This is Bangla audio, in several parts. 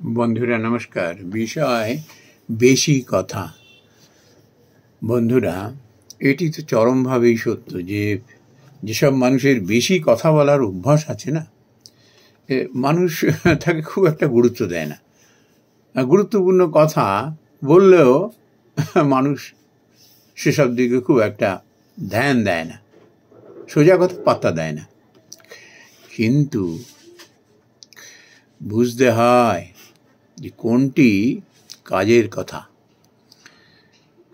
বন্ধুরা নমস্কার। বিষয় বেশি কথা। বন্ধুরা, এটি তো চরমভাবেই সত্য যে যেসব মানুষের বেশি কথা বলার অভ্যাস আছে না, মানুষ তাকে খুব একটা গুরুত্ব দেয় না। গুরুত্বপূর্ণ কথা বললেও মানুষ সেসব দিকে খুব একটা ধ্যান দেয় না, সোজা কথা পাত্তা দেয় না। কিন্তু বুঝতে হয় যে কোনটি কাজের কথা।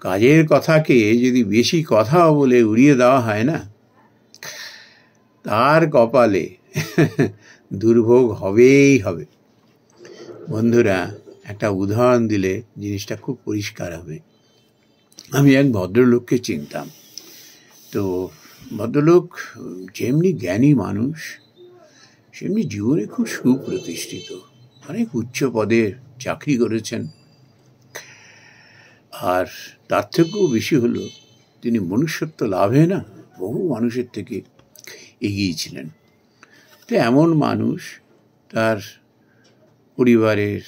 কাজের কথাকে যদি বেশি কথা বলে উড়িয়ে দেওয়া হয় না, তার কপালে দুর্ভোগ হবেই হবে। বন্ধুরা, একটা উদাহরণ দিলে জিনিসটা খুব পরিষ্কার হবে। আমি এক ভদ্রলোককে চিনতাম। তো ভদ্রলোক যেমনি জ্ঞানী মানুষ, সেমনি জীবনে খুব সুপ্রতিষ্ঠিত, অনেক উচ্চ পদে চাকরি করেছেন। আর তার থেকেও বেশি হলো, তিনি মনুষ্যত্ব লাভে না বহু মানুষের থেকে এগিয়ে ছিলেন। তো এমন মানুষ তার পরিবারের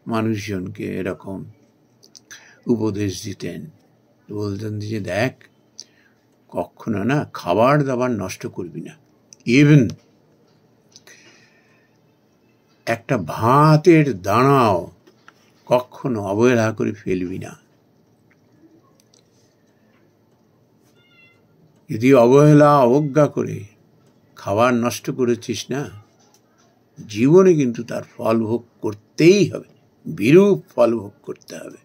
মানুষজনকে এরকম উপদেশ দিতেন, বলতেন যে দেখ, কখনো না খাবার দাবার নষ্ট করবি না, ইভেন একটা ভাতের দানাও কখনো অবহেলা করে ফেলবি না। যদি অবজ্ঞা করে খাবার নষ্ট করেছিস না, জীবনে কিন্তু তার ফল ভোগ করতেই হবে, বিরূপ ফল ভোগ করতে হবে।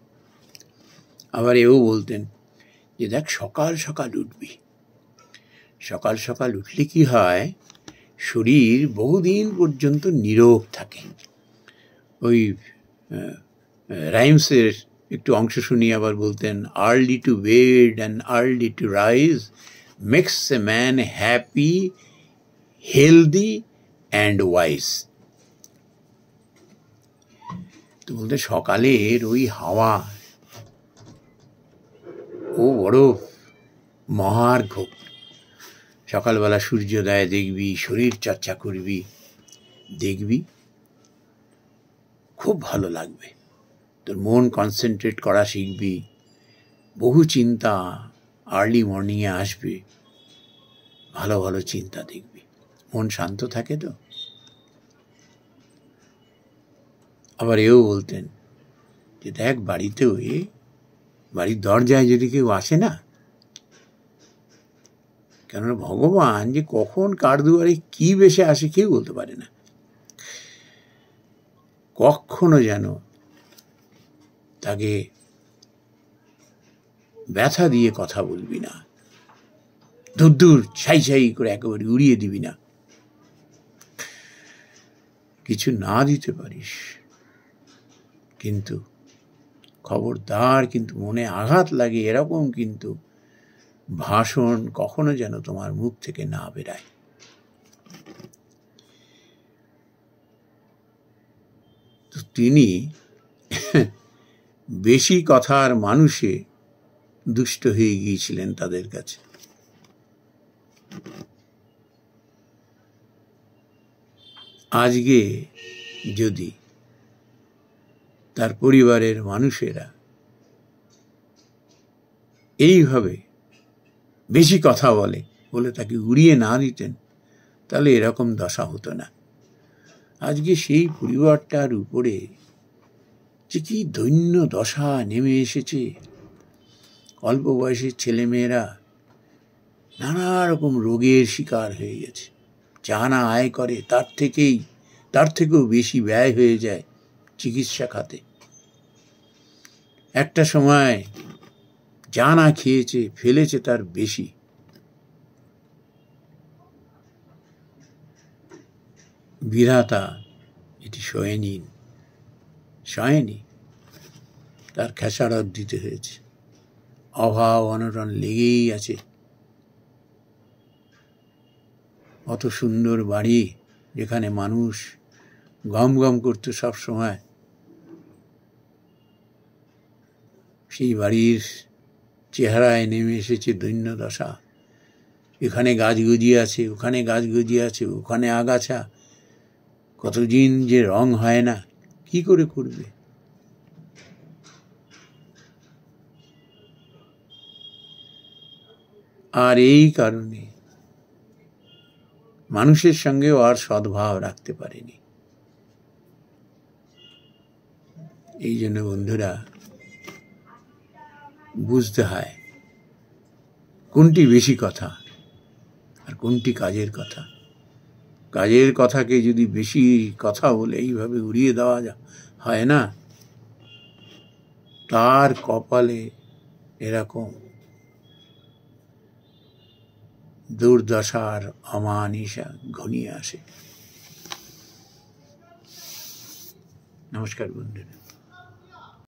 আবার এও বলতেন যে দেখ, সকাল সকাল উঠবি। সকাল সকাল উঠলে কি হয়, শরীর বহুদিন পর্যন্ত নীরব থাকে। ওই রাইমসের একটু অংশ শুনিয়ে আবার বলতেন, early to bed and early to rise makes a man happy, healthy and wise. তো বলতে সকালের ওই হাওয়া ও বড় মহার্ঘ। সকালবেলা সূর্যোদয় দেখবি, শরীর চর্চা করবি, দেখবি খুব ভালো লাগবে। তোর মন কনসেন্ট্রেট করা শিখবি, বহু চিন্তা আর্লি মর্নিংয়ে আসবে, ভালো ভালো চিন্তা দেখবি, মন শান্ত থাকে। তো আবার এও বলতেন যে দেখ, বাড়িতেও বাড়ির দরজায় যদি কেউ আসে না, কেননা ভগবান যে কখন কার দুয়ারে কি বেশে আসে কেউ বলতে পারে না। কখনো যেন তাকে ব্যথা দিয়ে কথা বলবি না, দূর দূর ছাই ছাই করে একেবারে উড়িয়ে দিবি না। কিছু না দিতে পারিস, কিন্তু খবরদার, কিন্তু মনে আঘাত লাগে এরকম কিন্তু ভাষণ কখনো যেন তোমার মুখ থেকে না বেরায়। তো তিনি বেশি কথার মানুষে দুষ্ট হয়ে গিয়েছিলেন তাদের কাছে। আজকে যদি তার পরিবারের মানুষেরা এইভাবে বেশি কথা বলে তাকে উড়িয়ে না দিতেন, তাহলে এরকম দশা হতো না। আজকে সেই পরিবারটার উপরে যে কি দৈন্য দশা নেমে এসেছে। অল্প বয়সের ছেলেমেয়েরা নানা রকম রোগের শিকার হয়ে গেছে। যা না আয় করে তার থেকেও বেশি ব্যয় হয়ে যায় চিকিৎসা খাতে। একটা সময় যা না খেয়েছে ফেলেছে তার বেশি। বিধাতা এটি সয়নি, তার খেসারত দিতে হয়েছে। অভাব অনটন লেগেই আছে। অত সুন্দর বাড়ি, যেখানে মানুষ গম গম করতো সব সময়, সেই বাড়ির চেহারায় নেমে এসেছে দৈন্য দশা। এখানে গাছ গজিয়ে আছে, ওখানে গাছ গজিয়ে আছে, ওখানে আগাছা, কতদিন যে রং হয় না, কি করে করবে? আর এই কারণে মানুষের সঙ্গেও আর সদ্ভাব রাখতে পারেনি। এই জন্য বন্ধুরা, বুঝতে হয় কোনটি বেশি কথা আর কোনটি কাজের কথা। কাজের কথাকে যদি বেশি কথা বলে এইভাবে উড়িয়ে দেওয়া হয় না, তার কপালে এরকম দুর্দশার অমানিসা ঘনিয়ে আসে। নমস্কার বন্ধুরা।